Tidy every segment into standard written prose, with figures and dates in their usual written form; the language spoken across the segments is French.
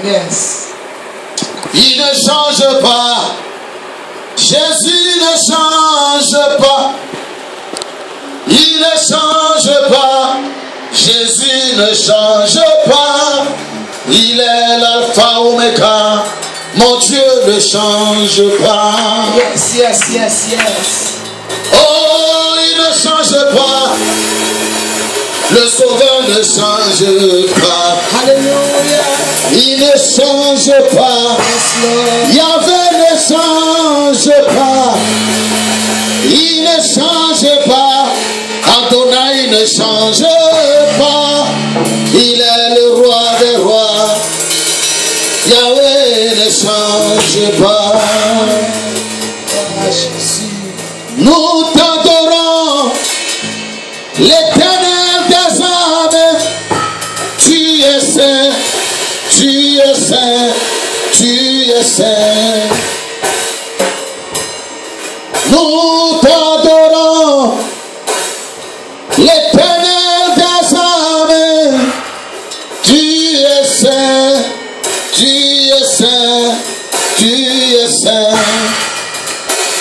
Yes. Il ne change pas. Jésus ne change pas. Il ne change pas. Jésus ne change pas. Il est l'alpha oméga. Mon Dieu ne change pas. Yes, yes, yes, yes. Oh, il ne change pas. Le Sauveur ne change pas. Hallelujah. Il ne change pas. Yahvé ne change pas. Il ne change pas. Adonai ne change pas. Il est le roi des rois. Yahvé ne change pas. Nous t'adorons, l'Éternel des armées. Tu es saint, tu es saint, tu es saint. Nous t'adorons, l'Éternel des armées. Tu es saint, tu es saint, tu es saint.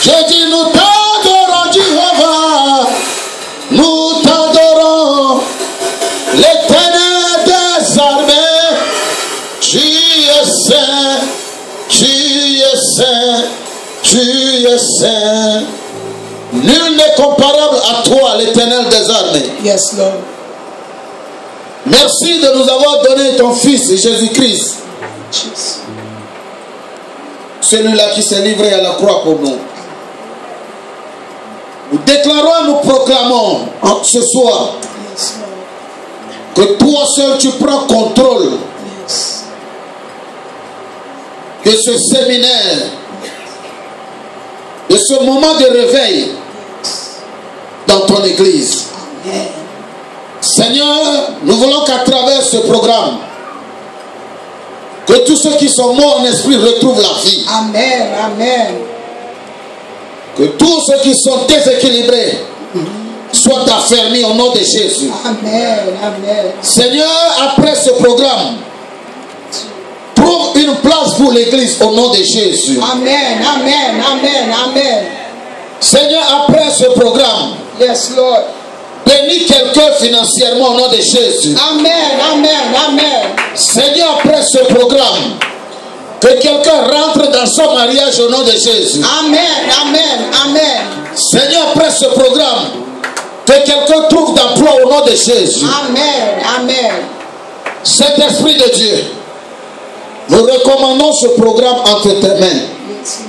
Je dis nous t'adorons Jéhovah, nous t'adorons l'Éternel des armées. Tu es saint, tu es saint, tu es saint. Nul n'est comparable à toi, l'Éternel des armées. Yes, Lord. Merci de nous avoir donné ton Fils Jésus-Christ. Jesus. Celui-là qui s'est livré à la croix pour nous. Nous déclarons, nous proclamons ce soir Yes, Lord. que toi seul tu prends contrôle Yes. de ce séminaire, de ce moment de réveil dans ton église. Amen. Seigneur, nous voulons qu'à travers ce programme, que tous ceux qui sont morts en esprit retrouvent la vie. Amen. Amen. Que tous ceux qui sont déséquilibrés soient affermis au nom de Jésus. Amen. Amen. Seigneur, après ce programme, trouve une place pour l'église au nom de Jésus. Amen. Amen. Amen. Amen. Seigneur, après ce programme, Yes, Lord. bénis quelqu'un financièrement au nom de Jésus. Amen. Amen. Amen. Seigneur, après ce programme, que quelqu'un rentre dans son mariage au nom de Jésus. Amen. Amen. Amen. Seigneur, après ce programme, que quelqu'un trouve d'emploi au nom de Jésus. Amen. Amen. Saint-Esprit de Dieu, nous recommandons ce programme entre tes mains. Yes,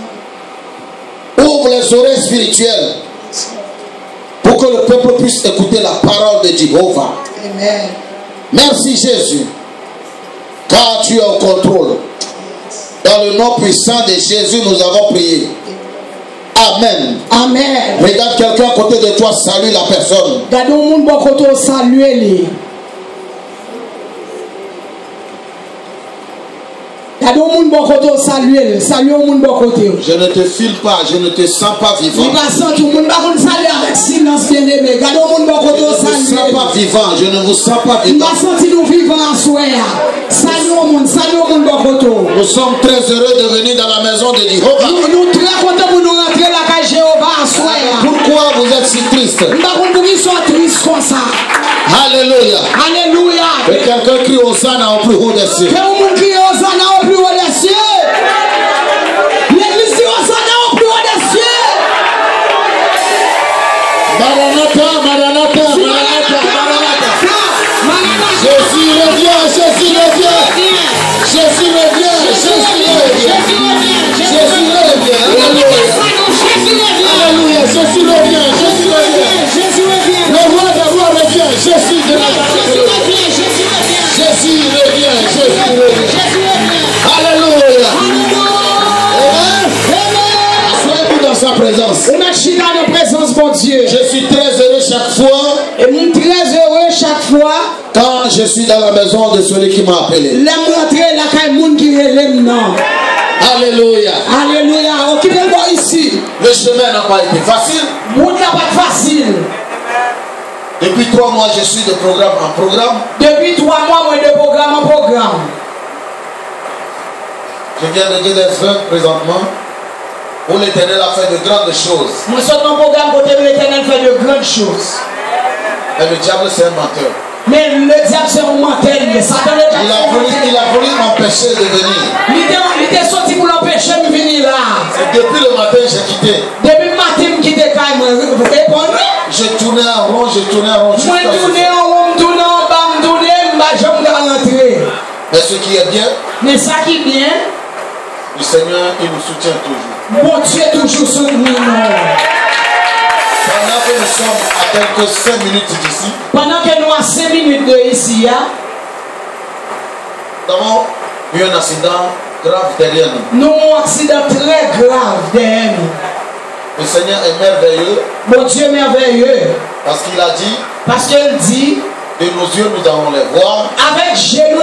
Lord. Ouvre les oreilles spirituelles pour que le peuple puisse écouter la parole de Jéhovah. Amen. Merci Jésus, car tu es au contrôle. Dans le nom puissant de Jésus, nous avons prié. Amen. Amen. Regarde quelqu'un à côté de toi, salue la personne. Gardez au monde bon côté saluer lui. Gardez au monde bon côté saluer, saluer au monde bon côté. Je ne te file pas, je ne te sens pas vivant. Il va sentir tout le monde va saluer avec silence bien aimé. Gardez au monde bon Je côté ne vous sens saluer. pas vivant, je ne vous sens pas Il vivant. va sentir nous vivants en soi. Saluer au monde bon côté. Nous sommes très heureux de venir dans la maison de Jéhovah. Nous très contents pour nous rentrer la cage Jéhovah en soi. Pourquoi vous êtes si triste? Nous pas pour qu'ils soient tristes comme ça. Alléluia. Alléluia. Et quelqu'un crie Hosanna au plus haut des cieux. Que vous monde crie Hosanna au plus haut des cieux. L'église dit Hosanna au plus haut des cieux. Maranatha, Maranatha, Maranatha, Maranatha. Jésus revient, Jésus revient. Jésus revient, Jésus revient. Jésus revient. Alléluia. Alléluia. Jésus revient, Jésus revient. Le roi des rois revient, Jésus de la Jésus revient, Jésus revient. Alléluia. Soyez-vous dans sa présence. On a chita dans la présence de Dieu. Je suis très heureux chaque fois. Et je suis très heureux chaque fois. Quand je suis dans la maison de celui qui m'a appelé. L'aime rentrer là quand monde qui l'aime non. Alléluia. Alléluia. Occupez moi ici. Le chemin n'a pas été facile. Monde n'a pas facile. Depuis 3 mois, je suis de programme en programme. Depuis 3 mois, moi de programme en programme. Je viens de dire des œuvres présentement où l'Éternel a fait de grandes choses. Moi, sur ton programme, côté où l'Éternel fait de grandes choses. Mais le diable, c'est un menteur. Mais le diable, c'est un menteur. Il a voulu m'empêcher de venir. Il était sorti pour l'empêcher de venir là. Et depuis le matin, j'ai quitté. Depuis le matin, je quitté quand même. Je tournais en rond, je tournais en rond. Je tournais en rond, je tournais en bas, je tournais, je me rentrer. Mais ce qui est bien, mais ça qui est bien, le Seigneur, il nous soutient toujours. Mon Dieu est toujours soutenu. Pendant que nous sommes à quelques 5 minutes d'ici, pendant que nous à 5 minutes de ici, nous avons eu un accident grave derrière nous. Nous avons un accident très grave derrière nous. Le Seigneur est merveilleux. Mon Dieu est merveilleux. Parce qu'il a dit. Parce qu'il dit. De nos yeux, nous allons les voir. Avec genoux,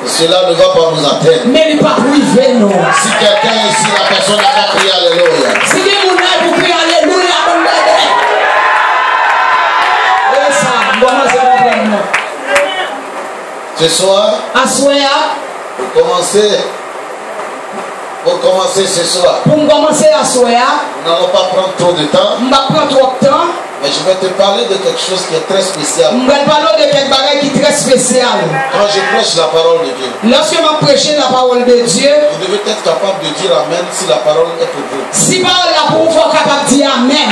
cela ne va pas nous atteindre. Mais il ne va pas priver, non. Si quelqu'un ici, la personne n'a pas crié Alléluia. Si vous n'avez pas crié Alléluia, ce soir, pour commencer ce soir, nous n'allons pas prendre trop de temps. Mais je vais te parler de quelque chose qui est très spécial. Je vais parler de quelque chose qui est très spécial. Quand je prêche la parole de Dieu, lorsque je prêche la parole de Dieu, vous devez être capable de dire Amen si la parole est pour vous. Si parole là pour vous, vous êtes capable de dire Amen.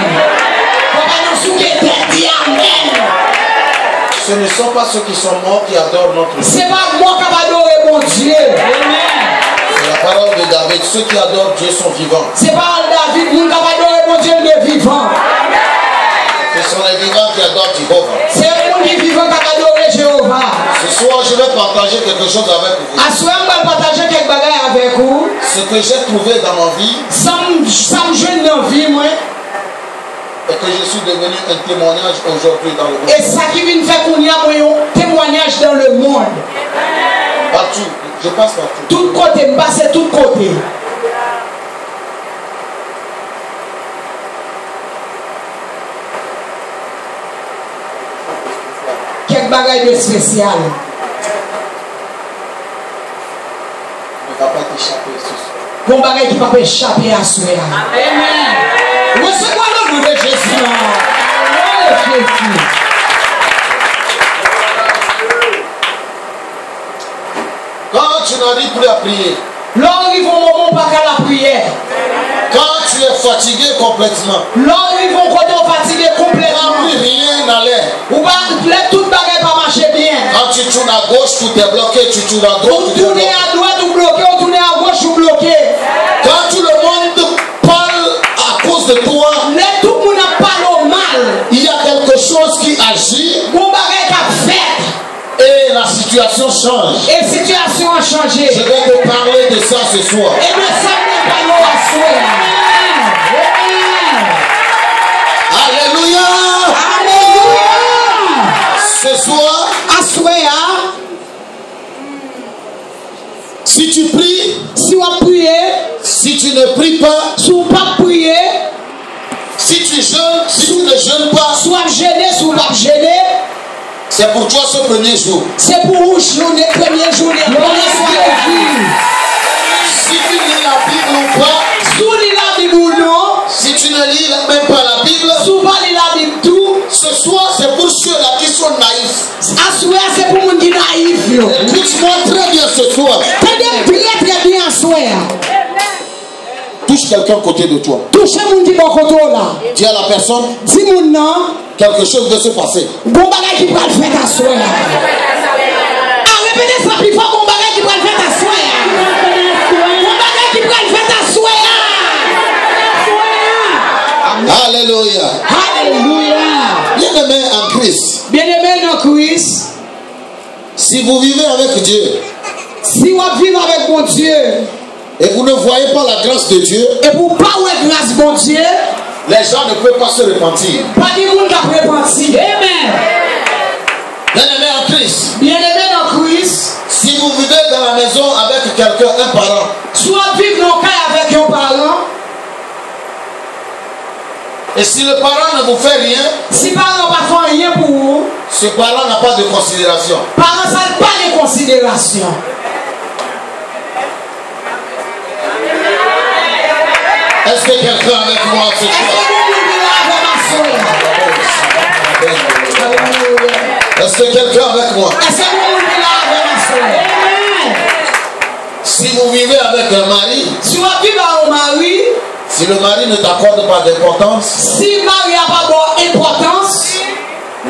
Ce ne sont pas ceux qui sont morts qui adorent notre Dieu. C'est pas moi qui adore mon Dieu. C'est la parole de David. Ceux qui adorent Dieu sont vivants. C'est pas David qui adore mon Dieu, il est vivant. Ce sont les vivants qui adorent Jéhovah. C'est le monde qui est vivant qui adore Jéhovah. Ce soir, je vais partager quelque chose avec vous. À ce soir, je vais partager quelque chose avec vous. Ce que j'ai trouvé dans ma vie. Ça me jeune dans la vie, moi. Et que je suis devenu un témoignage aujourd'hui dans le monde. Et ça qui vient faire qu'on y a un témoignage dans le monde. Partout. Je passe partout. Tout côté, je passe tout côté. Quelque bagaille de spécial. Ne va pas t'échapper ce soir. Bon bagaille qui ne va pas échapper à ce soir. Amen. Recevez-moi le nom de Jésus. Oh Jésus. Quand tu n'arrives plus à prier. Lorsqu'ils vont au moment pas qu'à la prière. Quand tu es fatigué complètement. Lorsqu'ils vont quand on fatigué complètement. Quand plus rien n'allait. Ou pas toute bagaille pas marcher bien. Quand tu tournes à gauche, tout est bloqué. Tu tournes à droite. Vous tournez à droite ou bloqué, ou tournez à gauche ou bloqué. Quand tout le monde parle à cause de toi. Tout le monde parle au mal. Il y a quelque chose qui agit. Bon bagaille qu'a fait. Et la situation change. Et la situation a changé. Je vais te parler de ça ce soir. Et de ça, nous parlons à soi. Alléluia. Alléluia. Ce soir, à soi, si tu pries, si on prie, si tu ne pries pas, si on pas prier, si tu jeûnes, si tu ne jeûnes pas, soit gêné, soit pas gêné. C'est pour toi ce premier jour. C'est pour vous, journée, première journée. Si tu lis la Bible ou pas, si tu lis la Bible ou non, si tu ne lis même pas la Bible, souvent lis la Bible tout. Ce soir, c'est pour ceux-là qui sont naïfs. À soir, c'est pour les naïfs. Écoute-moi très bien ce soir. Très bien à soir. Touche quelqu'un à côté de toi. Touche mon dit bon côté là. Dis à la personne. Dis mon nom. Quelque chose va se passer. Bon bagage qui va le faire à soir. Ah, répétez ça plus fort. Bon bagage qui va le faire à soir. Bon bagage qui va le faire à soir. Alléluia. Alléluia. Bien-aimé en Christ. Bien-aimé en Christ. Si vous vivez avec Dieu. Si vous vivez avec mon Dieu. Et vous ne voyez pas la grâce de Dieu. Et vous ne voyez pas la grâce de mon Dieu. Les gens ne peuvent pas se repentir. Pas de monde qui a repenti. Amen. Bien-aimé en Christ. Bien-aimé en Christ. Si vous vivez dans la maison avec quelqu'un, un parent. Soit vivre dans le cas avec un parent. Et si le parent ne vous fait rien. Si le parent ne fait rien pour vous. Ce parent n'a pas de considération. Parent n'a pas de considération. Est-ce que quelqu'un avec moi ce soir? Est-ce que quelqu'un avec moi? Si vous vivez avec un mari, si le mari ne t'accorde pas d'importance,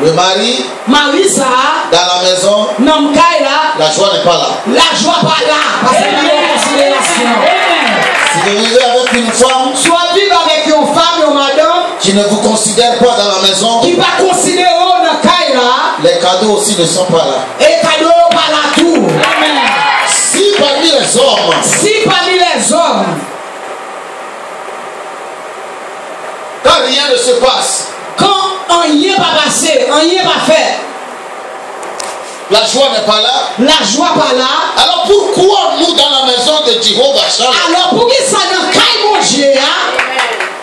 le mari, dans la maison, la joie n'est pas là. Si vous vivez avec une femme, qui ne vous considère pas dans la maison, les cadeaux aussi ne sont pas là. Si parmi les hommes, quand rien ne se passe, quand rien pas passé, rien pas fait, la joie n'est pas là. Alors pourquoi nous dans la maison de Jéhovah Shalom? Alors pour qui ça ne caille mon Dieu?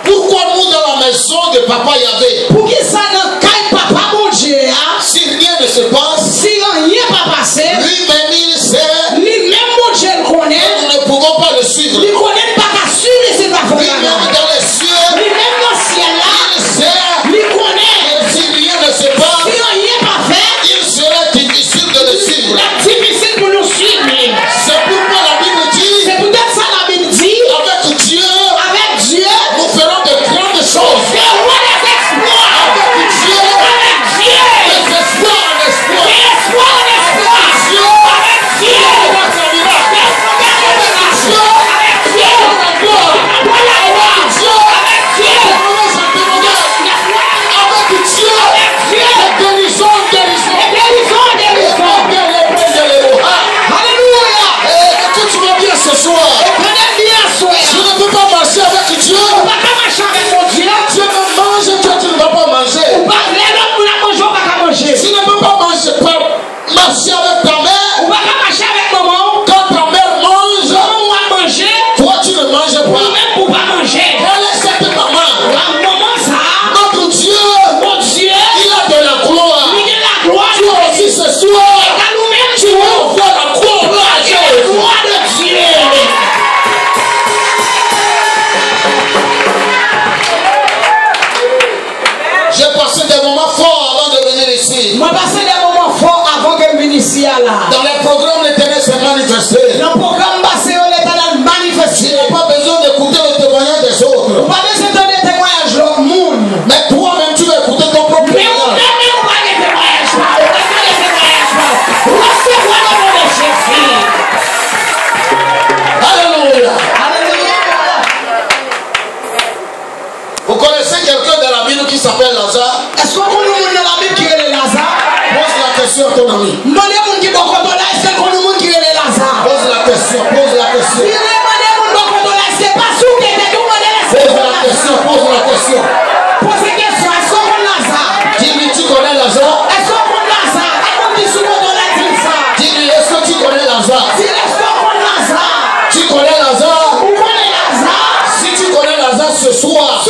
Pourquoi nous dans la maison de Papa Yahvé? Pour qui ça ne caille Papa mon Dieu? Si rien ne se passe, si rien pas passé, lui-même il sait. Lui-même mon Dieu le connaît. Nous ne pouvons pas le suivre. Il connaît pas qu'à suivre ces affaires. Lui-même dans les cieux. Lui-même dans le ciel là. Il sait. Il connaît. Et si rien ne se passe, si rien pas fait, il serait difficile de le suivre. C'est difficile pour nous suivre. C'est pourquoi la Bible dit. C'est peut-être ça la Bible dit. Avec Dieu, nous ferons de grandes choses. Avec Dieu, des espoirs en espoir. Marcher avec ta mère. On va pas marcher avec maman. Quand ta mère mange, maman va manger. Toi tu ne manges pas. Même pour pas manger. Elle est cette maman. La maman ça. Notre Dieu. Mon Dieu. Il a de la gloire. Il a de la gloire. Toi aussi ce soir. Nous-mêmes tu vois la gloire de Dieu. La gloire de Dieu. J'ai passé des moments forts avant de venir ici. Moi passé des moments forts avant que je vienne ici là. Dans les programmes, l'Éternel s'est manifesté. Dans le programme passé, l'Éternel manifesté. Tu n'as pas besoin d'écouter le témoignage des autres. Pas besoin de témoignage de l'autre monde. Mais toi-même, tu vas écouter ton propre témoignage. Mais on va les témoignages. On va les témoignages. Recevoir le nom de Jésus. Alléluia. Alléluia. Vous connaissez quelqu'un de la Bible qui s'appelle Lazare? Est-ce qu'on connaît dans la Bible qui est Lazare? Pose la question à ton ami. Demandez à mon qui est est-ce qu'on connaît qui est Lazare? Pose la question, pose la question. Si vous demandez à mon c'est pas sous qui est tout le monde. Pose la question, pose la question. Posez la question, est-ce qu'on connaît Lazare? Dis-lui, tu connais Lazare? Est-ce qu'on connaît Lazare? Est-ce qu'on dit sous le monde ça? Dis-lui, est-ce que tu connais Lazare? Dis, est-ce qu'on connaît Lazare? Tu connais Lazare? Vous connaissez Lazare? Si tu connais Lazare ce soir,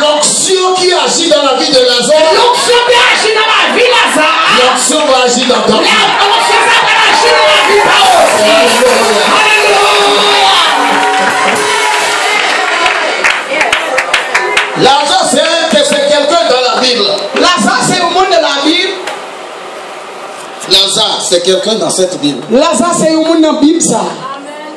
l'onction qui agit dans la vie de Lazare, l'onction qui agit dans la vie de Lazare, l'onction va agir dans ta vie. L'onction va agir dans la vie de Lazare. Alléluia. Lazare, c'est quelqu'un dans la Bible. Lazare, c'est au monde de la Bible. Lazare, c'est quelqu'un dans cette Bible. Lazare, c'est au monde de la Bible, ça.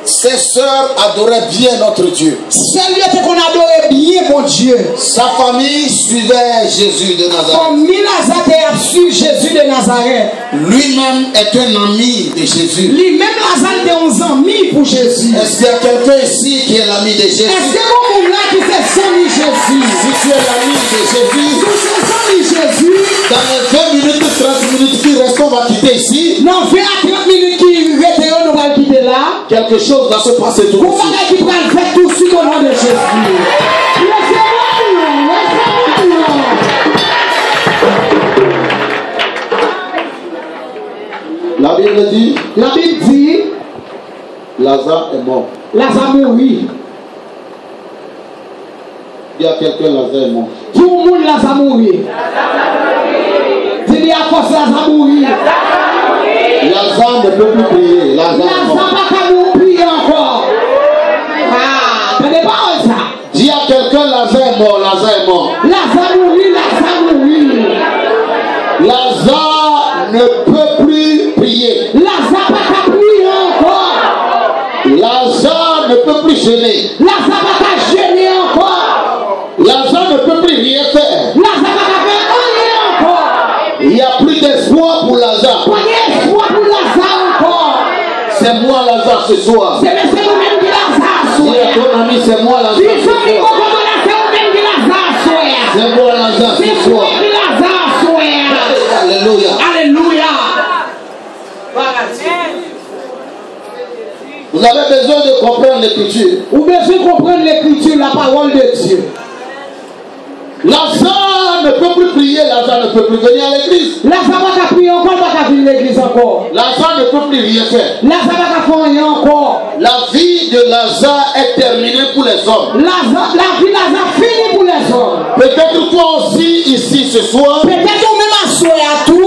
Ses sœurs adoraient bien notre Dieu. Celui qu'on adorait bien mon Dieu. Sa famille suivait Jésus de Nazareth. Famille Lazare a suivi Jésus de Nazareth. Lui-même est un ami de Jésus. Lui-même Lazare est un ami pour Jésus. Est-ce qu'il y a quelqu'un ici qui est l'ami de Jésus? Est-ce que vous là qui fait ami Jésus? Si tu es l'ami de Jésus, si tu es ami Jésus, dans les 20 minutes, 30 minutes qui restent, on va quitter ici. Non, 20 à 30 minutes qui restent, on va quitter là. Quelque chose va se passer tout de suite. Qui va le faire tout de suite au nom de Jésus. La Bible dit. La Bible dit. Lazare est mort. Lazare mourit. Il y a quelqu'un, Lazare est mort. Tout le monde Lazare mourit. Il y a force Lazare mourit. Lazare ne peut plus prier. Lazare est mort. Lazare n'a pas prier encore. Ah, tenez pas est mort. Lazare mourit, Lazare mourit. Lazare ne peut plus prier. Lazare pas prier encore. Lazare ne peut plus jeûner. Lazare pas jeûner encore. Lazare ne peut plus rien faire. Lazare pas faire rien encore. Il n'y a plus d'espoir pour Lazare. Pas d'espoir pour Lazare encore. C'est moi Lazare ce soir. C'est nous-mêmes qui Lazare Dis à ton ami, c'est moi Lazare ce soir. C'est moi Lazare ce soir. Alléluia. Alléluia. Vous avez besoin de comprendre l'écriture. Vous avez besoin de comprendre l'écriture, la parole de Dieu. Lazare ne peut plus prier, Lazare ne peut plus venir à l'église. Lazare n'a pas prier encore, pas venir à l'église encore. Lazare ne peut plus rien faire. Lazare n'a pas faire rien encore. La vie de Lazare est terminée pour les hommes. La vie de Lazare finie pour les hommes. Peut-être toi aussi ici ce soir, Peut-être même à soi à tout.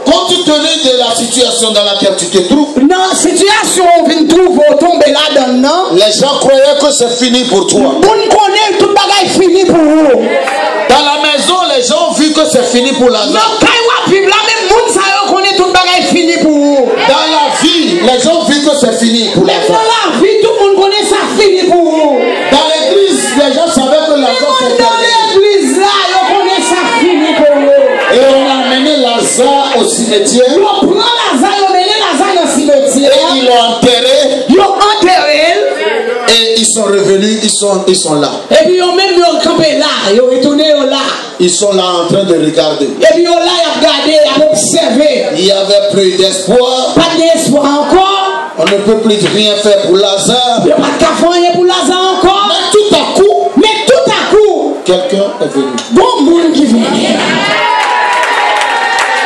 compte tenu de la situation dans laquelle tu te trouves, Dans la situation où on trouve, on tombe là-dedans. les gens croyaient que c'est fini pour toi. On connaît tout le bagage fini pour vous. Dans la maison, les gens ont vu que c'est fini pour Lazare. Quand on vit là, même monde ça connaît tout le bagage fini pour vous. Dans la vie, les gens ont vu que c'est fini pour Mais dans Lazare. la vie, tout le monde connaît ça fini pour vous. Dans l'église, les gens savaient que Lazare Même c'était dans l'église là, on connaît ça fini pour vous. et on a amené Lazare au cimetière On prend Lazare, on met Lazare dans le cimetière. et ils l'ont enterré Ils ont enterré. et ils sont revenus, ils sont là. Et puis ils ont même campé là, ils ont retourné là. Ils sont là en train de regarder. Et puis ils ont là, ils ont regardé, ils ont observé. Il n'y avait plus d'espoir. Pas d'espoir encore. On ne peut plus rien faire pour Lazare. Il n'y a pas de café rien pour Lazare encore. Mais tout à coup, Mais tout à coup, quelqu'un est venu. bon monde qui vient.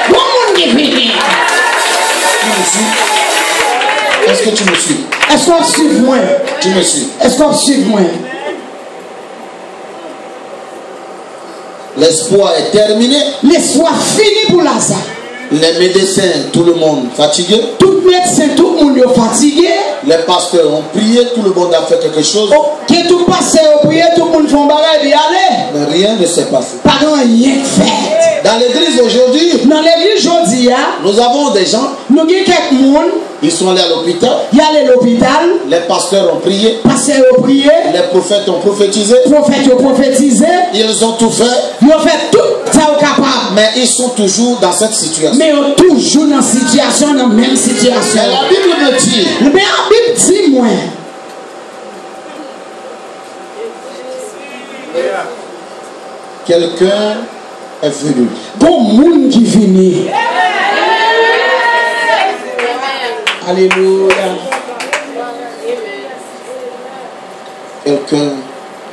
Bon monde qui vient. Tu me suis? Est-ce que tu me suis? Est-ce qu'on suit moi? Tu me suis? Est-ce qu'on suit moi? L'espoir est terminé. L'espoir fini pour Lazare. Les médecins, tout le monde fatigué. Tout médecin, tout le monde est fatigué. Les pasteurs ont prié, tout le monde a fait quelque chose. Qui tout passé au prier, tout le monde fait un bagage d'y aller. Mais rien ne s'est passé. Pas rien fait. Dans l'église aujourd'hui, Dans l'église aujourd'hui, nous avons des gens, nous avons quelques monde, ils sont allés à l'hôpital. il y a l'hôpital, Les pasteurs ont prié. pasteur au prier, Les prophètes ont prophétisé. prophète ont prophétisé, Ils ont tout fait. ils ont fait tout ça au capable. Mais ils sont toujours dans cette situation. Mais ils sont toujours dans la situation, dans la même situation. Mais la Bible me dit, Mais la Bible dit, moi, quelqu'un est venu. bon monde qui vient. Alléluia. Quelqu'un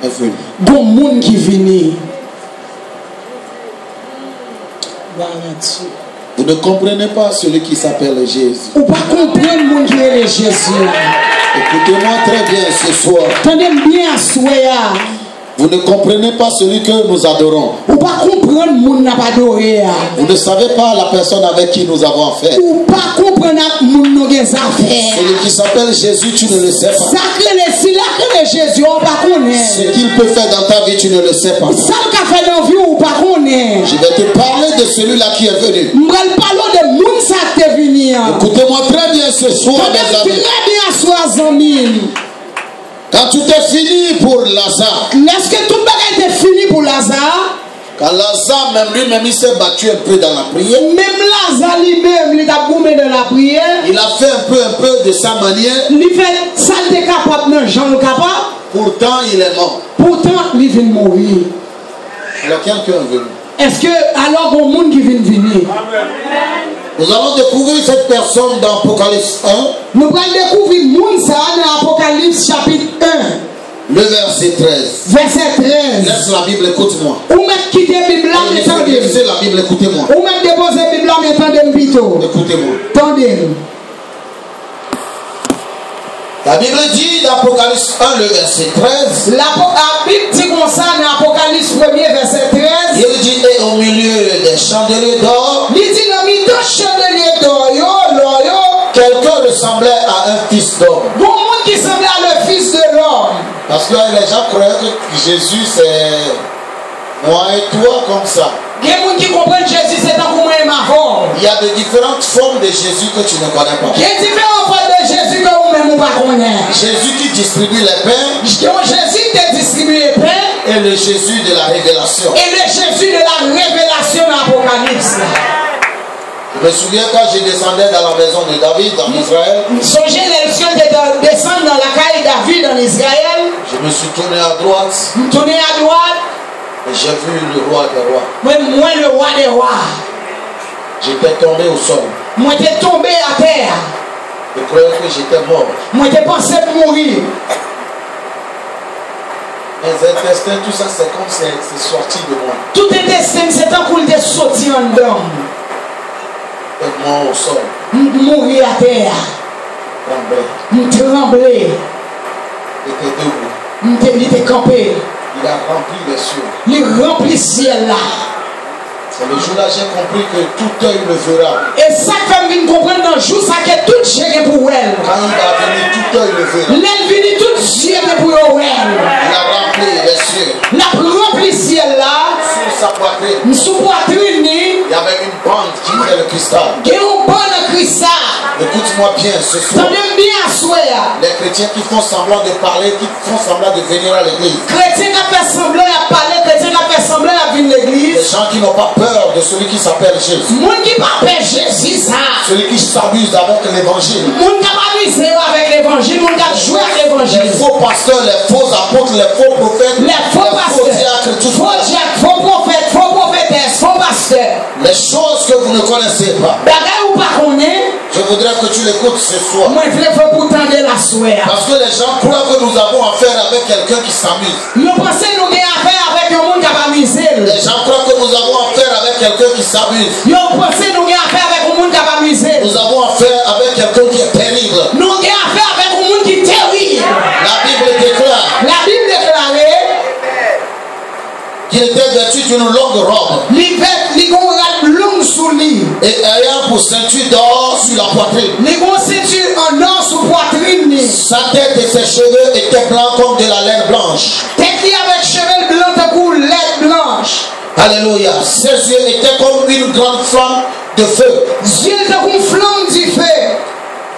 est venu. Bon monde qui vient. Vous ne comprenez pas celui qui s'appelle Jésus. Ou pas comprendre le monde qui est Jésus. Écoutez-moi très bien ce soir. Attendez bien à souhait. Vous ne comprenez pas celui que nous adorons. Ou pas comprendre le monde n'a pas adoré. Vous ne savez pas la personne avec qui nous avons affaire. Ou pas comprendre le monde n'a des affaires. Celui qui s'appelle Jésus, tu ne le sais pas. Sacré les si là que Jésus, on pas connaître. Ce qu'il peut faire dans ta vie, tu ne le sais pas. Ça qu'a fait dans vie, ou pas connaître. Je vais te parler de celui-là qui est venu. Je parle de monde ça t'est venu. Écoutez-moi très bien ce soir, mes Très amis. bien, sois amis. Quand tout est fini pour Lazare, Est-ce que tout le bagage était fini pour Lazare? quand Lazare même lui-même il s'est battu un peu dans la prière, Même Lazare lui-même, il a gommé de la prière. il a fait un peu de sa manière, Il fait ça, il est capable, non, Jean le capable. pourtant il est mort. Pourtant, il vient mourir. Alors quelqu'un est venu. Est-ce que alors au monde qui vient venir? Nous allons découvrir cette personne dans Apocalypse 1, Nous allons découvrir le monde ça dans Apocalypse chapitre 1, le verset 13. verset 13. Laisse la Bible, écoute-moi. Ou même quitter la Bible là, Il mais faut attendez. laisser la Bible, écoutez-moi. Ou même déposer la Bible là, mais attendez plutôt. Écoutez-moi. Attendez. La Bible dit dans Apocalypse 1, le verset 13. La Bible dit comme ça dans Apocalypse 1, verset 13. Il dit, et au milieu des chandeliers d'or, Il dit dans le milieu chandelier d'or, quelqu'un ressemblait à un fils d'homme. bon monde qui semblait à le fils de l'homme. Parce que les gens croyaient que Jésus, c'est Moi et toi comme ça. Il y a des gens qui comprennent Jésus, c'est un coup même avant. Il y a de différentes formes de Jésus que tu ne connais pas. Il y a différentes formes de Jésus que vous-même ne connaissez pas. Jésus qui distribue les pains. Jésus qui distribue les pains. Et le Jésus de la révélation. Et le Jésus de la révélation dans l'Apocalypse. Je me souviens quand je descendais dans la maison de David en Israël. Songez l'élection de descendre dans la caille David en Israël. Je me suis tourné à droite. Tourné à droite. Et j'ai vu le roi des rois. Moi le roi des rois. J'étais tombé au sol. Moi j'étais tombé à terre. Je croyais que j'étais mort. Moi j'étais pensé mourir. Mes intestins, tout ça, c'est comme c'est sorti de moi. Tout intestin, c'est un coup de sorti en dedans. Et mort au sol. Mourir à terre. Trembler. Il était debout. Campé. Il a rempli les cieux. Il remplit le ciel là. C'est le jour-là j'ai compris que tout œil le verra. Et ça fait que vous comprenez dans le jour, ça que tout géré pour elle. Quand il va venir, tout œil le verra. Elle vient tout géré pour elle. Il a rempli les cieux. La rempli le ciel là. Sur sa poitrine. Sous poitrine. Il y avait une bande qui était le cristal. Il y a une bande de cristal. Écoute-moi bien ce soir. T'entends bien soir. Les chrétiens qui font semblant de parler, qui font semblant de venir à l'église. Chrétiens qui fait semblant de parler, chrétiens qui fait semblant de venir à l'église. Les gens qui n'ont pas peur de celui qui s'appelle Jésus. Moun qui pas peur Jésus ça. Celui qui s'amuse avec l'évangile. Moun qui pas amusé avec l'évangile, moun qui joue avec l'évangile. Les faux pasteurs, les faux apôtres, les faux prophètes, les faux pasteurs, diacres, tout faux diacres, faux prophètes, faux prophétesses, faux pasteurs. Les choses que vous ne connaissez pas. Je voudrais que tu l'écoutes ce soir. Moi, je veux pourtant de la soirée. Parce que les gens croient que nous avons affaire avec quelqu'un qui s'amuse. Nous pensons que nous avons affaire avec un monde qui va amuser. Les gens croient que nous avons affaire avec quelqu'un qui s'amuse. Nous pensons que nous avons affaire avec un monde qui va amuser. Nous avons affaire avec quelqu'un qui est terrible. Nous avons affaire avec un monde qui est terrible. La Bible déclare. La Bible déclarait qu'il était vêtu d'une longue robe. Et ayant pour ceinture d'or sur la poitrine. Sa tête et ses cheveux étaient blancs comme de la laine blanche. Alléluia. Ses yeux étaient comme une grande flamme de feu.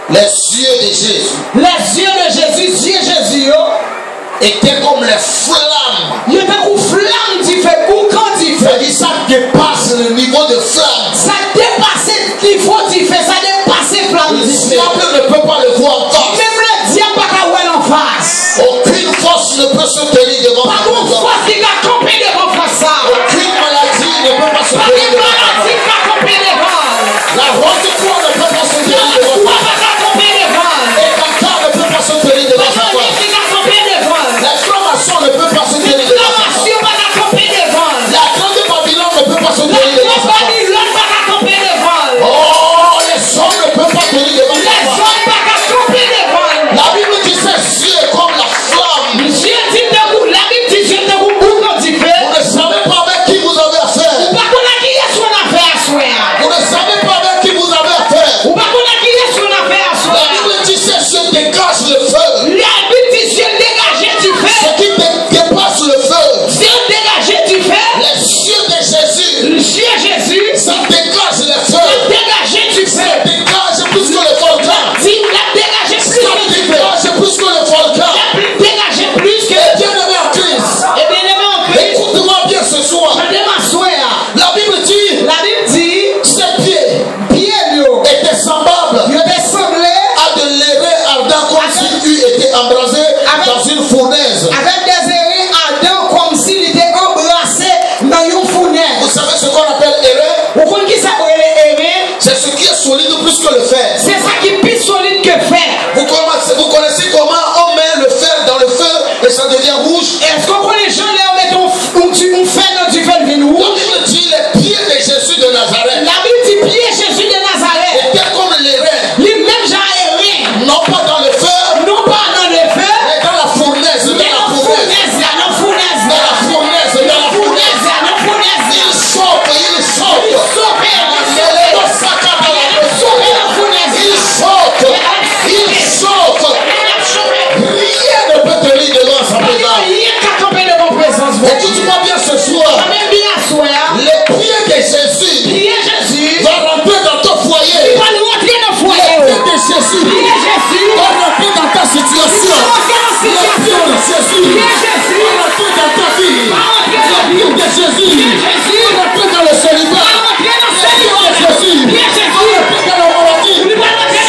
Les yeux de Jésus. Les yeux de Jésus, Jésus étaient comme les flammes. Il était comme flamme du feu. C'est-à-dire ça dépasse le niveau de flamme. Ça dépasse le niveau du feu. Ça dépasse flamme. Le diable ne peut pas le voir en face. Même le diable ne peut pas voir en face. Aucune force ne peut se tenir devant ça. Pas une force qui va camper devant ça. Aucune maladie ne peut pas se tenir devant ça. Pas une maladie qui va camper devant. La roche de foi ne peut pas se tenir devant ça. Et Cantar ne peut pas se tenir devant sa foi. L'exclamation ne peut pas se tenir devant sa foi. La grande Babylone ne peut pas se tenir devant sa foi. Oh, les hommes ne peuvent pas tenir devant sa foi. La Bible dit ses yeux comme la flamme. Vous ne savez pas avec qui vous avez affaire. Vous ne savez pas avec qui vous avez affaire. La Bible dit ses yeux dégagent le feu. Ce qui dépasse le feu. Les yeux de Jésus. Ça dégage le feu. Ça dégage plus que le volcan. Ça dégage plus que le volcan. Et bien aimé en Christ. Écoute-moi bien ce soir. La Bible dit ses pieds étaient semblables à de l'airain ardent comme s'il eût été embrasé dans une fournaise. Avec des airains ardents comme s'il était embrassé dans une fournaise. Vous savez ce qu'on appelle airain? C'est ce qui est solide plus que le fer. C'est ça qui est plus solide que fer. Vous connaissez comment on met le fer dans le feu et ça devient rouge? Est-ce qu'on connaît les gens là on met un fer dans du fer de rouge? La Bible dit les pieds de Jésus de Nazareth. La Bible dit pieds Jésus de Nazareth. Étaient comme l'airain. Les mêmes gens airains. Non pas dans le feu. Non pas dans le feu. Mais dans la fournaise. Dans la fournaise. Dans la fournaise. Dans la fournaise. Dans la fournaise. Dans la fournaise. Il chauffe. Il chauffe. Il chauffe. Il chauffe. Il chauffe. Jésus. On entre dans ta situation. L'esprit de Jésus. On entre dans ta vie. L'esprit de Jésus. On entre dans le célibat. L'esprit de Jésus. On entre dans la maladie. Somebody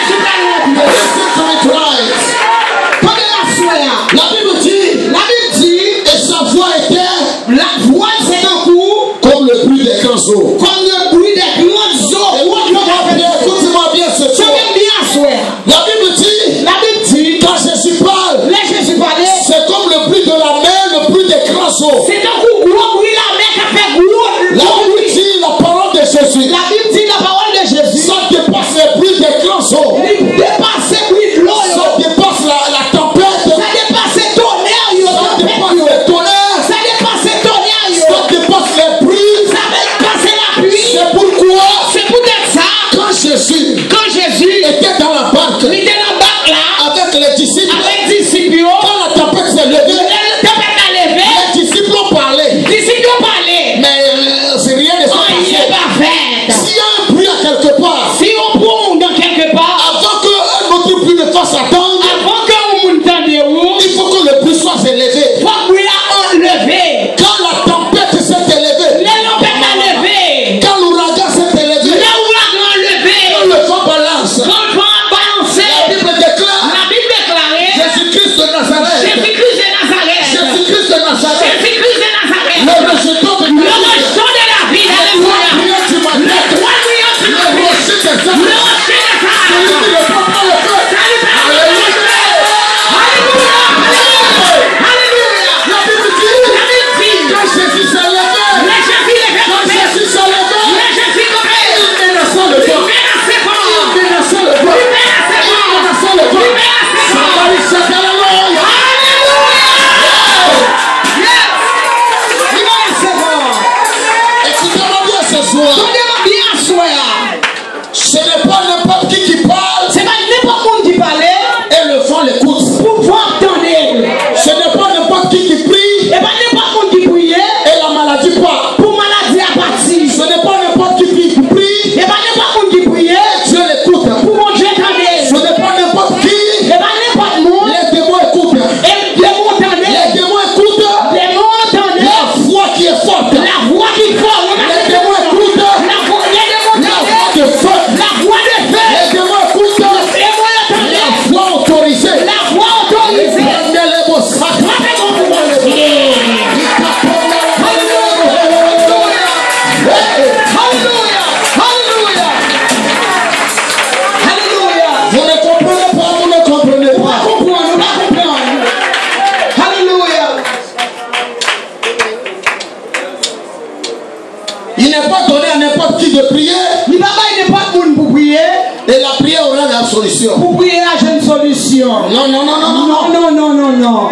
shout listen to me tonight. La Bible dit, et sa voix était, la voix c'est un coup, comme le bruit des grands eaux. comme le bruit des grandes eaux. Écoutez-moi bien ce soir. La Bible dit, quand Jésus parle, c'est comme le bruit de la mer, le bruit des grands eaux. C'est un coup gros bruit la mer qui fait gros. La Bible dit la parole de Jésus. La Bible dit la parole de Jésus. Ça dépasse le bruit des grands eaux. Il dépasse le bruit de l'eau. Ça dépasse la tempête. Ça dépasse le tonnerre. Ça dépasse le tonnerre. Ça dépasse le tonnerre. Ça dépasse les pluies. Ça dépasse la pluie. C'est pourquoi, C'est peut-être ça. quand Jésus était dans la barque Il était dans la barque là. avec les disciples, Avec les disciples. quand la tempête s'est levée, Le tempête a levé. les disciples ont parlé. Les disciples ont parlé. Mais c'est rien de ça. Oh, il n'est pas fait. S'il y a un bruit à quelque part, Si on prend dans quelque part, avant qu'un autre bruit ne fasse attendre, avant qu'on m'entende où, il faut que le bruit soit élevé. faut que bruit a enlevé. Quand la tempête s'est élevée, Le tempête a levé. quand l'ouragan s'est élevé, Le ouragan a levé. quand le vent balance, Quand le vent a balancé, la Bible déclare la Bible déclarait Jésus-Christ de Nazareth. Jésus-Christ de Nazareth. Jésus-Christ de Nazareth. Jésus-Christ de Nazareth. Le rejeton de Le Nazareth. rejeton de la vie. Le Alléluia. prière du matin. Le roi brillant du Le matin. rocher des Le âmes. rocher des Celui qui âmes. ne prend pas le feu. Alléluia. Alléluia. La Bible dit, La Bible dit, quand Jésus s'est levé, le Jésus est quand levé. Jésus s'est levé, Le Jésus est levé. il menaçait le vent. Menacez pas. Il menaçait le vent. Menacez Il pas. menaçait le vent. Menacez pas. Somebody shout hallelujah. Yes. Menacez pas. Écoutez-moi bien ce soir. Donnez-moi bien à soi. Ce n'est pas n'importe qui parle C'est pas n'importe qui qui parlait et le vent l'écoute. pour pouvoir entendre. Ce n'est pas n'importe qui prie Et pas n'importe qui priait et la maladie part. pour maladie à partir. Ce n'est pas n'importe qui prie, Et pas n'importe qui priait Dieu l'écoute. pour mon Dieu entendait. Ce n'est pas n'importe qui, Et pas n'importe monde. les démons écoutent. Et les mots entendaient. Les démons écoutent Les mots entendaient. la voix qui est forte. La voix qui forme. Les démons écoutent La voix, les démons la voix entendaient. de feu. La voix de feu. Les démons écoutent Les mots entendaient. la voix autorisée. La voix autorisée. Prenez les mots sacrés. Avec mon pouvoir. Alléluia. Alléluia. Alléluia. Vous ne comprenez pas, vous ne comprenez On va pas. comprendre, on va comprendre. Alléluia. Il n'est pas donné à n'importe qui de prier Il va pas pas de monde pour prier. et la prière aura la solution. Pour prier, j'ai une solution. Non, non, non, non, non, non. Non, non, non, non, non.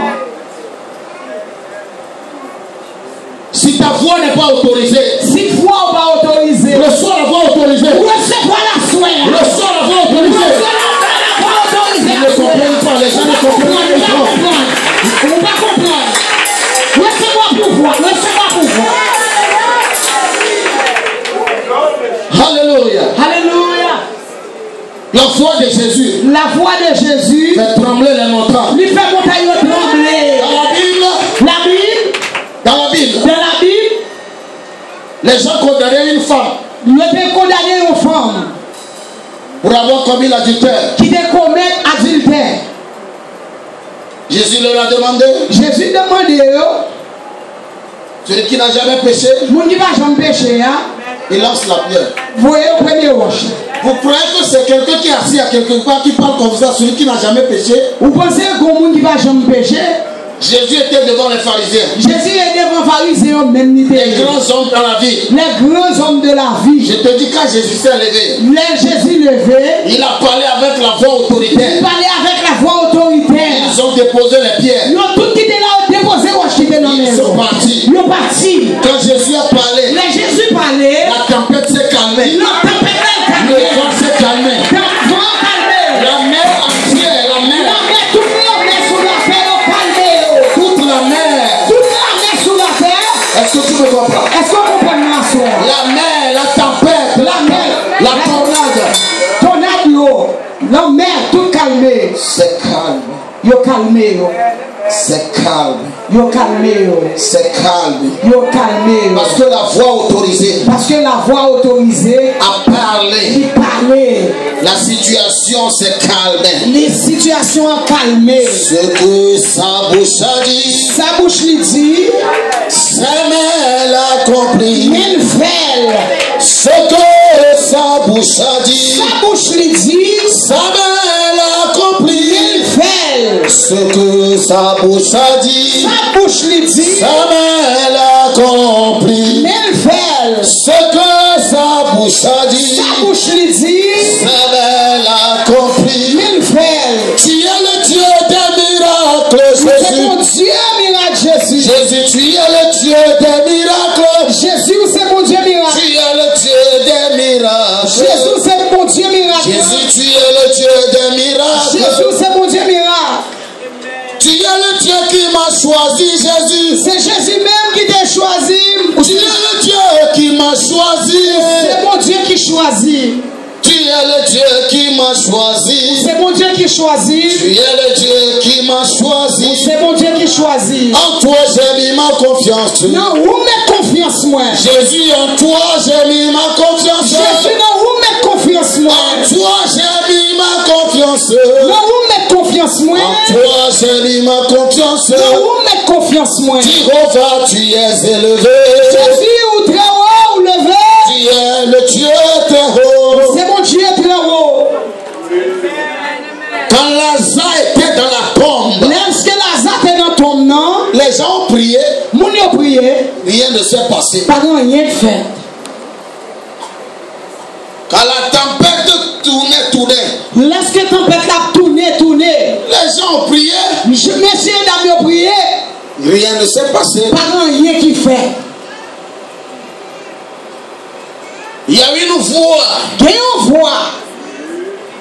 Si ta voix n'est pas autorisée, Si foi on va autoriser. reçois la voix autorisée. Recevoir la soin. Reçois la voix autorisée. La voix autorisée. Ils ne comprennent pas, les gens ne comprennent pas. On va comprendre. Recevoir pouvoir. Recevoir pouvoir. Alléluia. Alléluia. La voix de Jésus La voix de Jésus fait trembler les montagnes. lui fait montagne trembler. Dans la Bible, La Bible, dans la Bible, dans la Bible, les gens condamnaient une femme il était condamné une femme pour avoir commis l'adultère. qui était commettre adultère. Jésus leur a demandé, Jésus demandait, celui qui n'a jamais péché, mon qui va jamais pécher, hein? il lance la pierre. Vous voyez au premier roche. Vous croyez que c'est quelqu'un qui est assis à quelque part qui parle comme ça, celui qui n'a jamais péché? Vous pensez qu'au monde qui va jamais pécher? Jésus était devant les pharisiens. Jésus est devant pharisien même ni Les grands hommes dans la vie. les grands hommes de la vie. Je te dis, quand Jésus s'est levé, Les Jésus levé, il a parlé avec la voix autoritaire. il parlait avec la voix autoritaire. Ils ont déposé les pierres. Ils ont tout quitté là, déposé roche qui était dans Ils les sont partis. Ils sont partis. Quand Jésus a parlé, Les Jésus parlait. la tempête s'est calmée. Le tempête est Le calmé. vent s'est calmé. Le vent calmé. La mer entière, la mer, La mer, toute la mer sous la terre, au calmé. toute la mer. Toute la mer sous la terre. Est-ce que tu me comprends? Est-ce qu'on comprend ma soeur? La mer, la tempête, La mer, La tornade. Tornade, la mer tout calmé. C'est calme. Yo calmé. C'est calme. Yo calmé. C'est calme. Yo calmé. Parce que la voix autorisée. Parce que la voix autorisée a parlé. Il parlait. La situation s'est calmée. Les situations ont calmé. Ce que sa bouche a dit. Sa bouche lui dit. Sa main l'accomplit. Il fait. Ce que sa bouche a dit. Sa bouche lui dit. Sa main l'accomplit. Il fait. Ce que sa bouche a dit. Sa bouche lui dit. Sa main l'accomplit. Il fait. Ce que sa bouche a dit. Sa bouche lui dit. Sa main l'accomplit. Il fait. Tu es le Dieu des miracles, Jésus. C'est mon Dieu miracle, Jésus. Jésus, tu es le Dieu des miracles. Jésus, c'est mon Dieu miracle. Tu es le Dieu des miracles. Jésus, c'est mon Dieu miracle. Jésus, tu es le Dieu des miracles. Jésus, c'est mon Dieu miracle. Tu es le Dieu qui m'a choisi, Jésus. C'est Jésus même qui t'a choisi. Tu es le Dieu qui m'a choisi. C'est mon Dieu qui choisit. Tu es le Dieu qui m'a choisi. C'est mon Dieu qui choisit. Tu es le Dieu qui m'a choisi. C'est mon Dieu qui choisit. En toi j'ai mis ma confiance. Non, où met confiance moi? Jésus, en toi j'ai mis ma confiance. Jésus, non, où met confiance moi? En toi j'ai mis ma confiance. Non, où met confiance moi? En toi j'ai mis ma confiance. Non, où met confiance moi? Jéhovah, tu es élevé. Jésus, ou très haut, ou levé. Tu es le Dieu très haut. C'est mon Dieu très haut. Quand Lazare était dans la tombe, Lorsque Lazare était dans ton nom, les gens ont prié. mon a prié. Rien ne s'est passé. Pas rien de fait. Quand la tempête tournait, Lorsque la tempête a tourné, les gens ont prié. messieurs et dames ont prié. Rien ne s'est passé. Pas rien qui fait. Il y a une voix. Il y a une voix.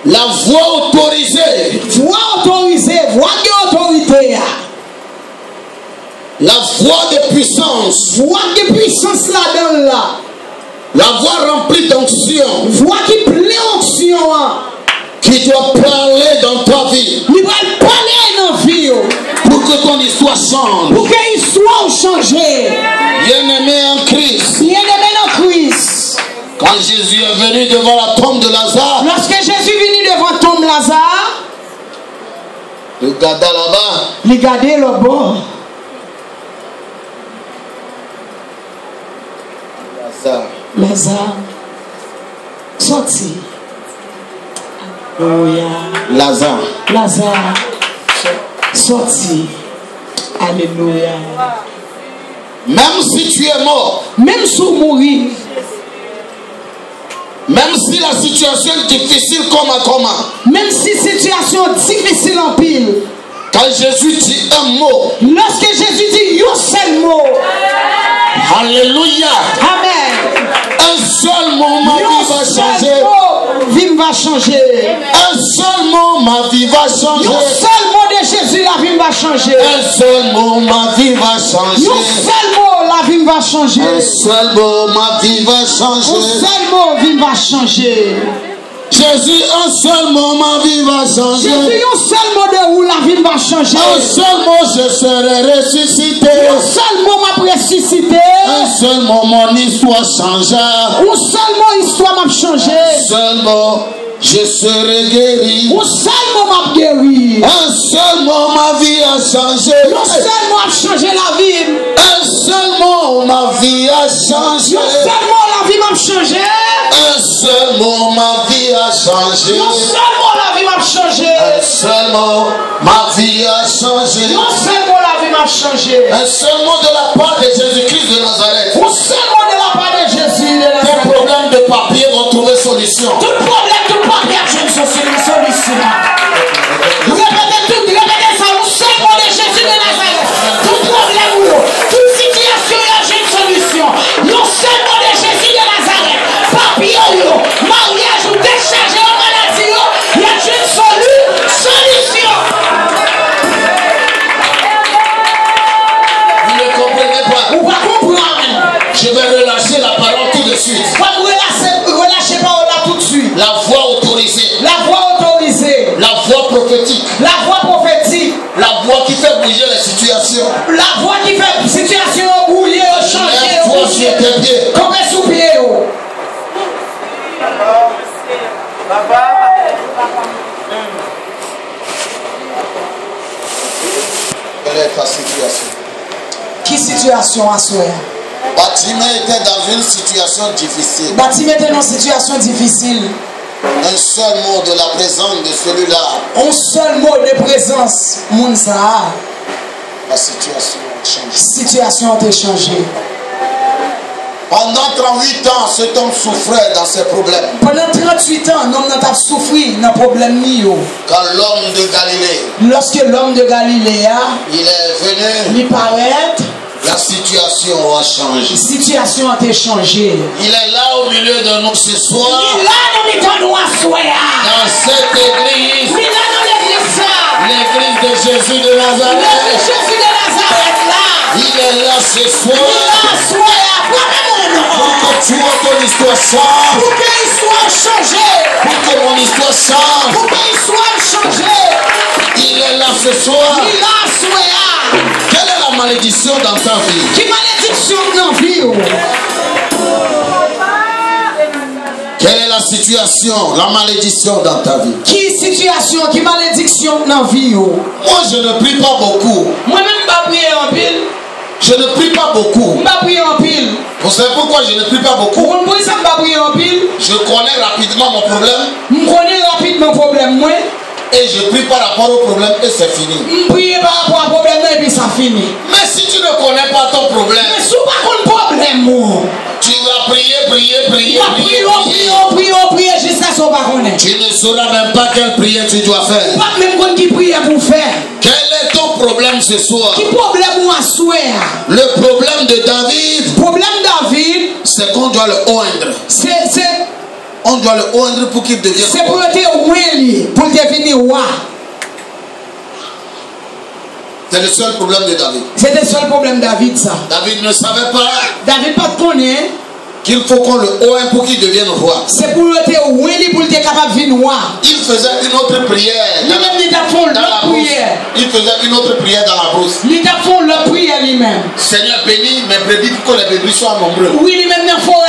La voix autorisée. Voix autorisée. Voix d'autorité. La voix de puissance. Voix de puissance là-dedans là. La voix remplie d'onction. Voix qui plaît onction. Qui doit parler dans ta vie. Il va parler dans la vie. Pour que ton histoire change. Pour que l'histoire change. Bien-aimé en Christ. Bien-aimé en Christ. Quand Jésus est venu devant la tombe de Lazare. Lorsque Jésus est venu devant la tombe de Lazare. Regarda là-bas. Regardez le bord. Lazare. Sorti. Alléluia. Lazare. Sorti. Alléluia. Même si tu es mort. Même si tu mourir. Même si la situation est difficile comme. Même si la situation est difficile en pile. Quand Jésus dit un mot. Lorsque Jésus dit un seul mot. Alléluia. Amen. Un seul mot, ma vie va changer. Vie va changer. Un seul mot, ma vie va changer. Un seul mot de Jésus, la vie va changer. Un seul mot, ma vie va changer. Un seul mot, la vie va changer. Un seul mot, ma vie va changer. Un seul mot, vie va changer. Jésus, un seul mot, ma vie va changer. Jésus, un seul mot de où la vie va changer. Un seul mot, je serai ressuscité. Un seul mot m'a ressuscité. Un seul mot, mon histoire changea. Un seul mot, histoire m'a changé. Un seul mot, je serai guéri. Un seul mot m'a guéri. Un seul mot, ma vie a changé. Un seul mot a changé la vie. Un seul mot, ma vie a changé. Un seul mot, la vie m'a changé. Un seul mot, ma vie a changé. Un seul mot, la vie m'a changé. Un seul mot, ma vie a changé. Un seul mot, la vie m'a changé. Un seul mot de la part de Jésus-Christ de Nazareth. Un seul mot de la part de Jésus de Nazareth. Tes problèmes de papier vont trouver solution. Tout problème de papier a une solution. Répétez ça. Un seul mot de Jésus de Nazareth. Tout problème, toute situation a une solution. Un seul mot de Jésus de Nazareth. Papier, mariage ou décharge en maladie, il y a une solution. Vous ne comprenez pas. Ou pas comprendre. Je vais relâcher la parole tout de suite. Pas relâcher parole là tout de La voix prophétique. La voix qui fait bouger les situations. La voix qui fait situation bouger, changer. Lève-toi sur tes pieds. Comme un sous-pied. Quelle est ta situation? Qui situation à soi? Bartimée était dans une situation difficile. Bartimée était dans une situation difficile. Un seul mot de la présence de celui-là. Un seul mot de présence, Mounsa. La situation a changé. Situation a changé. Pendant 38 ans, cet homme souffrait dans ses problèmes. Pendant 38 ans, l'homme n'a souffert dans problème. Quand l'homme de Galilée, lorsque l'homme de Galilée, il est venu, il paraît, la situation a changé. La situation a changé. Il est là au milieu de nous ce soir. Il est là dans dans cette église. Il est là dans l'église. L'église de Jésus de Nazareth. L'église de Jésus de Nazareth là. Il est là ce soir. Il est là, pour que tu vois ton histoire change. Pour que l'histoire change. Pour que mon histoire change. Pour que l'histoire change. Il est là ce soir. Il est là ce soir. Quelle est la malédiction dans ta vie? Quelle malédiction dans ta vie? Quelle est la situation, la malédiction dans ta vie? Qui situation, qui malédiction dans ta vie? Moi, je ne prie pas beaucoup. Moi-même, je ne prie pas en pile. Je ne prie pas beaucoup. Je ne prie en pile. Vous savez pourquoi je ne prie pas beaucoup? Je connais rapidement mon problème. Je connais rapidement mon problème. Moi. Et je prie par rapport au problème et c'est fini. Je prie par rapport au problème et puis ça finit. Mais si tu ne connais pas ton problème, mais si tu n'as pas de problème, tu vas prier jusqu'à ce que tu ne connais. Tu ne sauras même pas quelle prière tu dois faire. Tu ne sais même pas qui prière pour faire. Quel est ton problème ce soir? Quel problème moi soir? Le problème de David. Problème David, c'est qu'on doit le oindre. On doit le oindre pour qu'il devienne roi. C'est pour devenir roi. C'est le seul problème de David. C'est le seul problème de David, ça. David ne savait pas. David pas de connaître. Qu'il faut qu'on le oigne pour qu'il devienne roi. C'est pour être capable de devenir roi. Il faisait une autre prière. Il faisait une autre prière dans la brousse. Il a fait la prière lui-même. Seigneur, bénis mes brebis pour que les brebis soient nombreux. Oui, lui-même il faut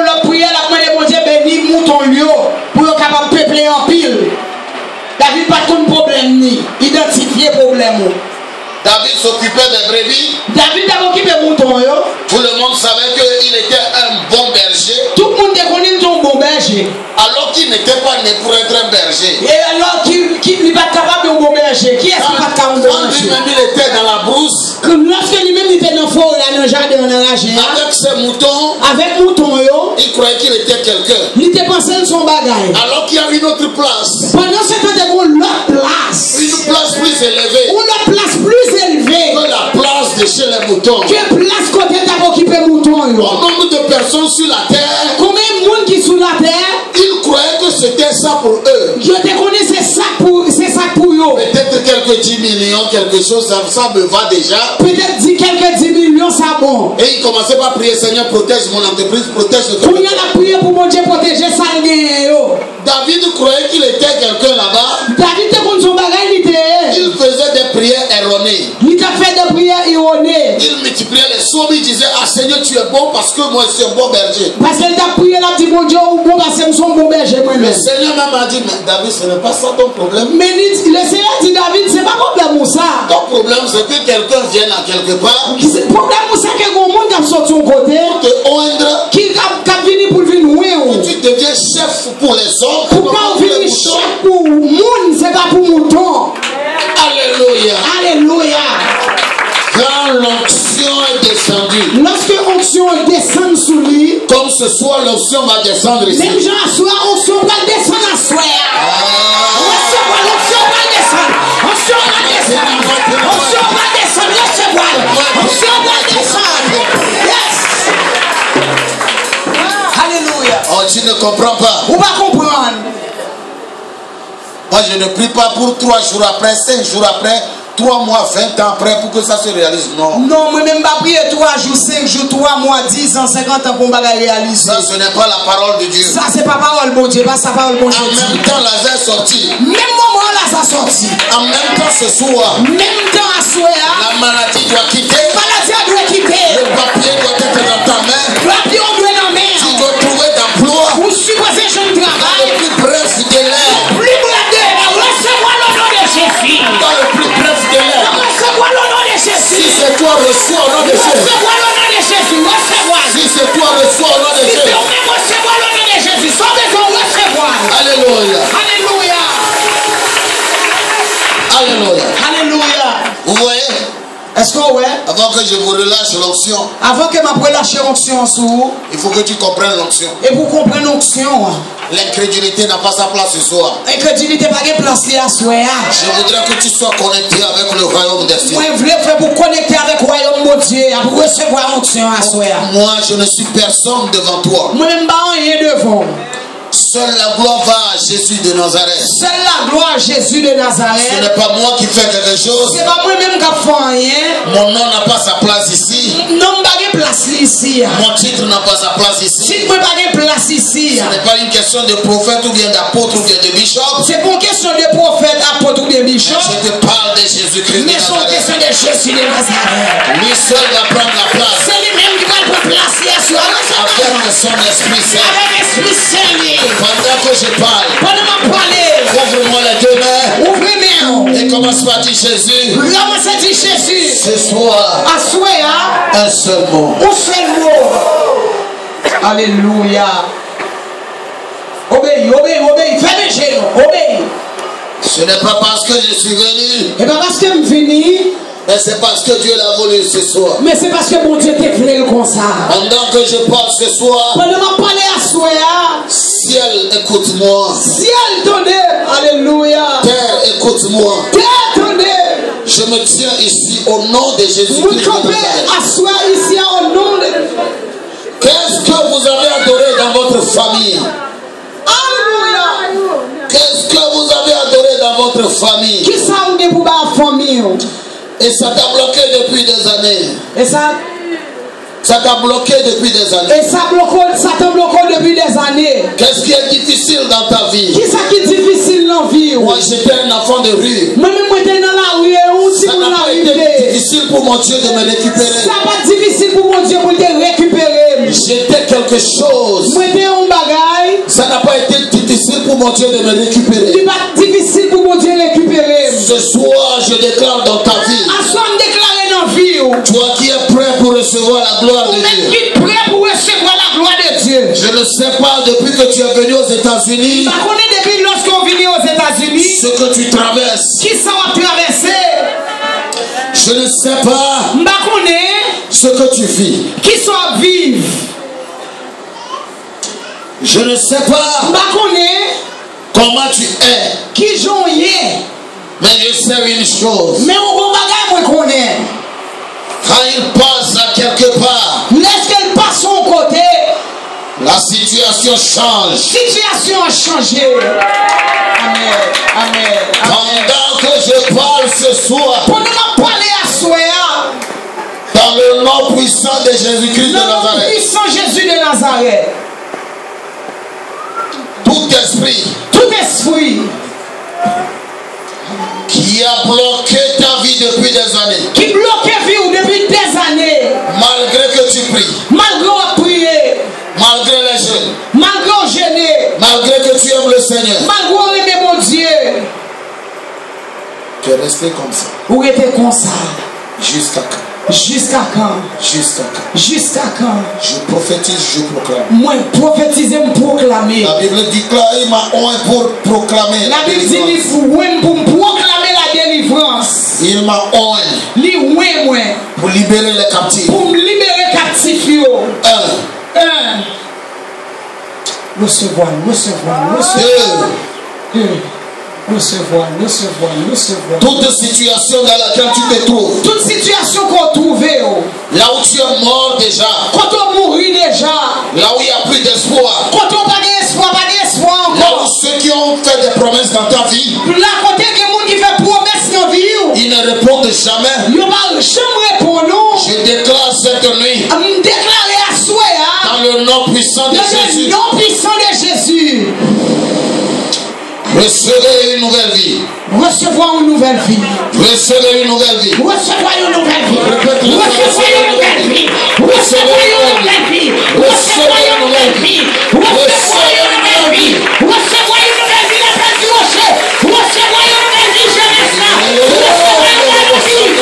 la prière, la demande de Dieu bénis mouton lieu pour être capable de peupler en pile. David pas de problème ni identifier problème. David s'occupait des brebis. David a occupé des moutons. Tout le monde savait qu'il était un bon berger. Tout le monde connaît son bon berger. Alors qu'il n'était pas né pour être un berger. Et alors qu'il n'est pas capable de bon berger. Qui est-ce qui n'est pas capable de berger? Quand lui-même il était dans la brousse. Lorsque lui-même était dans le forêt, dans le jardin, dans la géant. Avec ses moutons. Avec moutons. Il croyait qu'il était quelqu'un. Il était pensé de son bagage. Alors qu'il y a une autre place. Pendant ce temps, il y a une autre place. Une place plus élevée. Une place plus élevée. Que la place de chez les moutons. Que place côté t'as occupé mouton. Au nombre de personnes sur la terre. Combien de monde qui sur la terre? Ils croyaient que c'était ça pour eux. Je te connais, c'est ça pour eux. Peut-être quelques 10 millions, quelque chose, ça me va déjà. Peut-être quelques 10 millions, ça bon. Et il commençait par prier, Seigneur, protège mon entreprise, protège le Pour y a prié pour mon Dieu protéger ça. David croyait qu'il était quelqu'un là-bas. David était comme son bagage, il faisait des prières erronées. Il a fait des prières erronées. Il multipliait les sommes, il disait, ah Seigneur, tu es bon parce que moi je suis un bon berger. Parce qu'il a prié là, dit mon Dieu, bon parce que je suis un bon berger. Le Seigneur même a dit, mais David, ce n'est pas ça ton problème. Mais le Seigneur dit, David, c'est pas problème pour ça. Ton problème, c'est que quelqu'un vienne à quelque part. C'est problème pour ça que le monde a sorti son côté. Pour te oindre. Qui a venu pour venir où tu deviens chef pour les hommes. Pourquoi on vient chef pour le monde, c'est pas pour le mouton. Alléluia. Alléluia. Quand l'onction est descendue. Lorsque l'onction descend sous lui. Comme ce soir, l'onction va descendre ici. Même genre, soir, l'onction va descendre à soir. L'onction va descendre. L'onction va descendre. L'onction va descendre. L'onction va descendre. Yes. Alléluia. Oh, tu ne comprends pas. Ou pas comprendre. Moi, je ne prie pas pour 3 jours après, 5 jours après, 3 mois, 20 ans après pour que ça se réalise. Non. Non, moi même pas prier 3 jours, 5 jours, 3 mois, 10 ans, 50 ans pour me réaliser. Ça, ce n'est pas la parole de Dieu. Ça, c'est pas parole bon Dieu, pas sa parole bon Dieu. En même temps, Lazare est sorti. Même moment là, ça sorti. En même temps ce soir, Même temps à soir, la maladie doit quitter. maladie doit quitter. Le papier doit être dans ta main. Papier doit être dans main. Tu dois trouver d'emploi. Vous supposez je ne travaille. Dans le plus bref délai. Plus bref de recevoir le nom de Jésus. Dans le plus bref délai. Recevoir le nom de Jésus. Si c'est toi, reçois au nom de Jésus. Recevoir le nom de Jésus. Recevoir. Si c'est toi, reçois au nom de Si Jésus. c'est vous-même recevoir le nom de Jésus. Sans besoin de recevoir. Alléluia. Alléluia. Alléluia. Alléluia. Vous voyez? Est-ce que ouais? Avant que je vous relâche l'onction, Avant que ma relâche l'onction sous, il faut que tu comprennes l'onction. et vous comprenez l'onction. L'incrédulité n'a pas sa place ce soir. Incrédulité pas de place là à soir. Je voudrais que tu sois connecté avec le royaume des cieux. Moi je voulais faire pour connecter avec le royaume de Dieu, pour recevoir l'onction à soir. Moi, je ne suis personne devant toi. Moi n'aime pas rien devant. Seule la gloire va à Jésus de Nazareth. Seule la gloire à Jésus de Nazareth. Ce n'est pas moi qui fais quelque chose. C'est pas moi-même qui fais rien. Mon nom n'a pas sa place ici. Non, pas de place ici. Mon titre n'a pas sa place ici. Si moi pas de place ici. Ce n'est pas une question de prophète ou bien d'apôtre ou bien de bishop. C'est pas une question de prophète, apôtre ou bien bishop. Je te parle de Jésus-Christ de Mais c'est une Nazareth. question de Jésus de Nazareth. Lui seul va prendre la place. C'est lui-même qui va le placer à soi. Avec son Esprit Saint. Avec l'Esprit Saint. Pendant que je parle, Pendant moi parler, ouvre-moi les deux mains. ouvrez-moi. Et commence par dire Jésus. Commence à dire Jésus. Ce soir, À soi, un seul mot. un seul mot. Alléluia. Obéis, obéis, obéis. Fais mes genoux. Obéis. Ce n'est pas parce que je suis venu, Et bien parce que je suis venu, mais c'est parce que Dieu l'a voulu ce soir. mais c'est parce que mon Dieu t'a fait comme ça. Pendant que je parle ce soir, Pendant que je parle à soi, ciel, écoute-moi. ciel donné. Alléluia. Terre, écoute-moi. Terre donné. Je me tiens ici au nom de Vous Jésus-Christ de campez Nazareth. à soi ici au nom de... Qu'est-ce que vous avez adoré dans votre famille? Alléluia. Qu'est-ce que vous avez adoré dans votre famille? Qui ça vous dit pour la famille? Et ça t'a bloqué depuis des années. Et ça t'a bloqué depuis des années. Et ça t'a bloqué depuis des années. Qu'est-ce qui est difficile dans ta vie? Qui ça qui est difficile dans la vie? Moi, j'étais un enfant de rue. Moi-même, j'étais dans la rue. Ça n'a pas été difficile pour mon Dieu de me récupérer. Ça n'a pas difficile pour mon Dieu pour te récupérer. J'étais quelque chose. Moi, j'étais un bagaille. Ça n'a pas été difficile pour mon Dieu de me récupérer. Ce n'est pas difficile pour mon Dieu de récupérer. Ce soir, je déclare dans ta vie. À soi, me déclarer dans la vie. Toi qui es prêt pour recevoir la gloire de Même Dieu. qui est prêt pour recevoir la gloire de Dieu. Je ne sais pas depuis que tu es venu aux États-Unis. Ça connaît depuis lorsqu'on vient aux États-Unis. Ce que tu traverses. Qui ça va traverser? Je ne sais pas Je connais ce que tu vis. qui sont vivent. Je ne sais pas Je connais comment tu es. qui j'en ai. Mais je sais une chose. Mais on va me connaître. Quand il passe à quelque part, Laisse qu'elle passe son côté. la situation change. Situation a changé. Amen. Amen. Pendant que je parle ce soir, Pendant que je parle à soi, dans le nom puissant de Jésus-Christ de dans le Nazareth, puissant Jésus de Nazareth, tout esprit tout esprit qui a bloqué ta vie depuis des années, qui bloque vie depuis des années, malgré que tu pries, malgré prier, malgré les jeûnes, malgré gêner, malgré que tu aimes le Seigneur, malgré aimer mon Dieu, tu es resté comme ça. vous êtes comme ça. Jusqu'à quand? Jusqu'à quand? Jusqu'à quand? Jusqu'à quand? Je prophétise, je proclame. Moi, prophétiser, me proclamer. La Bible déclare, il m'a oint pour proclamer La Bible dit, délivrance. pour proclamer la délivrance. Il m'a oint Li ouais, moi, pour libérer les captifs. pour me libérer captif. Un. Recevoir. Toute situation dans laquelle tu te trouves, Toute situation qu'on trouve, là où tu es mort déjà, quand on mourit déjà, là où il n'y a plus d'espoir, quand on n'a pas d'espoir là où encore, ceux qui ont fait des promesses dans ta vie, là côté que les gens qui fait promesse dans la vie, ils ne répondent jamais. ils ne vont jamais répondre. Je déclare cette nuit, Me déclarer à soi, dans le nom puissant de dans Jésus, le nom puissant de Jésus, recevez une nouvelle vie. Recevoir une nouvelle vie. Recevez une nouvelle vie. Recevoir une nouvelle vie. Recevoir une nouvelle vie. Recevoir une nouvelle vie. Recevoir une nouvelle vie. Recevoir une nouvelle vie. Recevoir une nouvelle vie. La place du rocher. Recevoir une nouvelle vie. Jeunesse là. Recevoir une nouvelle vie.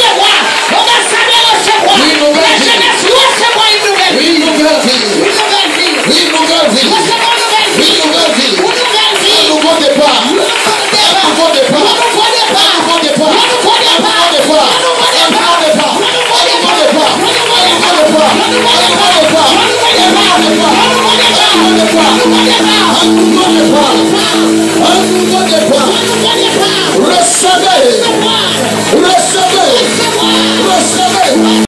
Recevoir. On va savoir recevoir. La jeunesse recevoir une nouvelle vie. Une nouvelle vie. Une nouvelle vie. Une nouvelle vie. Recevoir une nouvelle vie. Une nouvelle vie. Une nouvelle vie. Un nouveau départ. Un nouveau départ. Un nouveau départ. Un nouveau départ. Un nouveau départ. Un nouveau départ. Un nouveau départ. Un nouveau départ. Un nouveau départ. Un nouveau départ. Un nouveau départ. Un nouveau départ. Un nouveau départ. Recevez.